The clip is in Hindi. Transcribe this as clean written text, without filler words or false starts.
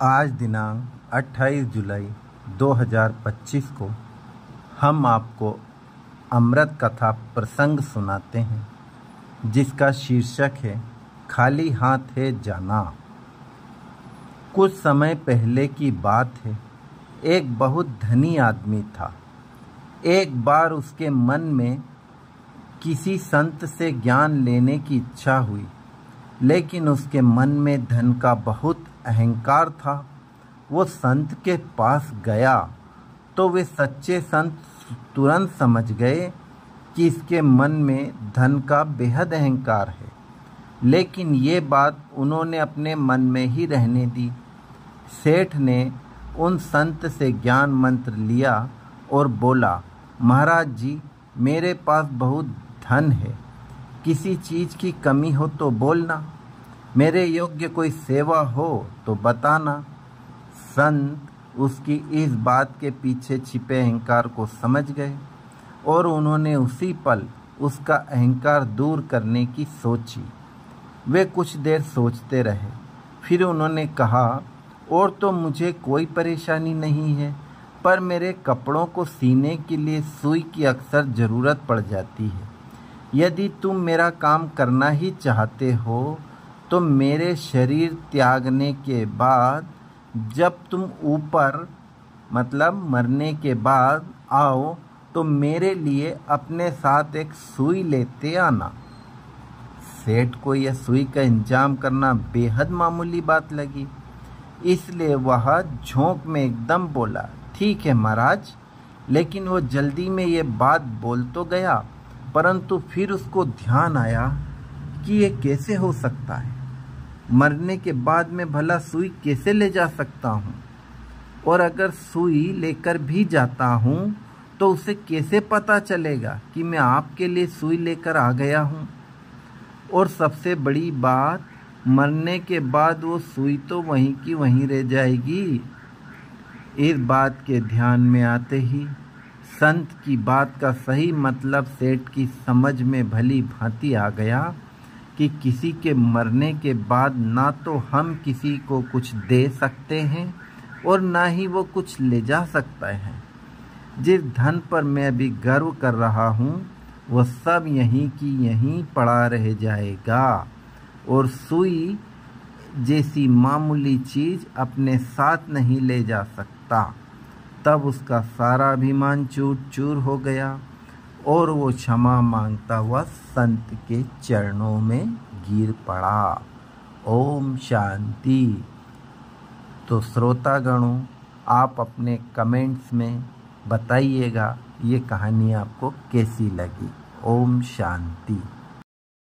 आज दिनांक 28 जुलाई 2025 को हम आपको अमृत कथा प्रसंग सुनाते हैं जिसका शीर्षक है खाली हाथ है जाना। कुछ समय पहले की बात है। एक बहुत धनी आदमी था। एक बार उसके मन में किसी संत से ज्ञान लेने की इच्छा हुई, लेकिन उसके मन में धन का बहुत अहंकार था। वो संत के पास गया तो वे सच्चे संत तुरंत समझ गए कि इसके मन में धन का बेहद अहंकार है, लेकिन ये बात उन्होंने अपने मन में ही रहने दी। सेठ ने उन संत से ज्ञान मंत्र लिया और बोला, महाराज जी, मेरे पास बहुत धन है, किसी चीज़ की कमी हो तो बोलना, मेरे योग्य कोई सेवा हो तो बताना। संत उसकी इस बात के पीछे छिपे अहंकार को समझ गए और उन्होंने उसी पल उसका अहंकार दूर करने की सोची। वे कुछ देर सोचते रहे, फिर उन्होंने कहा, और तो मुझे कोई परेशानी नहीं है, पर मेरे कपड़ों को सीने के लिए सुई की अक्सर ज़रूरत पड़ जाती है। यदि तुम मेरा काम करना ही चाहते हो तो मेरे शरीर त्यागने के बाद जब तुम ऊपर मरने के बाद आओ तो मेरे लिए अपने साथ एक सुई लेते आना। सेठ को यह सुई का इंतजाम करना बेहद मामूली बात लगी, इसलिए वह झोंक में एकदम बोला, ठीक है महाराज। लेकिन वो जल्दी में ये बात बोल तो गया, परंतु फिर उसको ध्यान आया कि ये कैसे हो सकता है। मरने के बाद मैं भला सुई कैसे ले जा सकता हूँ, और अगर सुई लेकर भी जाता हूँ तो उसे कैसे पता चलेगा कि मैं आपके लिए सुई लेकर आ गया हूँ। और सबसे बड़ी बात, मरने के बाद वो सुई तो वहीं की वहीं रह जाएगी। इस बात के ध्यान में आते ही संत की बात का सही मतलब सेठ की समझ में भली भांति आ गया कि किसी के मरने के बाद ना तो हम किसी को कुछ दे सकते हैं और ना ही वो कुछ ले जा सकता है। जिस धन पर मैं अभी गर्व कर रहा हूँ वह सब यहीं की यहीं पड़ा रह जाएगा, और सुई जैसी मामूली चीज़ अपने साथ नहीं ले जा सकता। तब उसका सारा अभिमान चूर चूर हो गया और वो क्षमा मांगता हुआ संत के चरणों में गिर पड़ा। ओम शांति। तो श्रोतागणों, आप अपने कमेंट्स में बताइएगा ये कहानी आपको कैसी लगी। ओम शांति।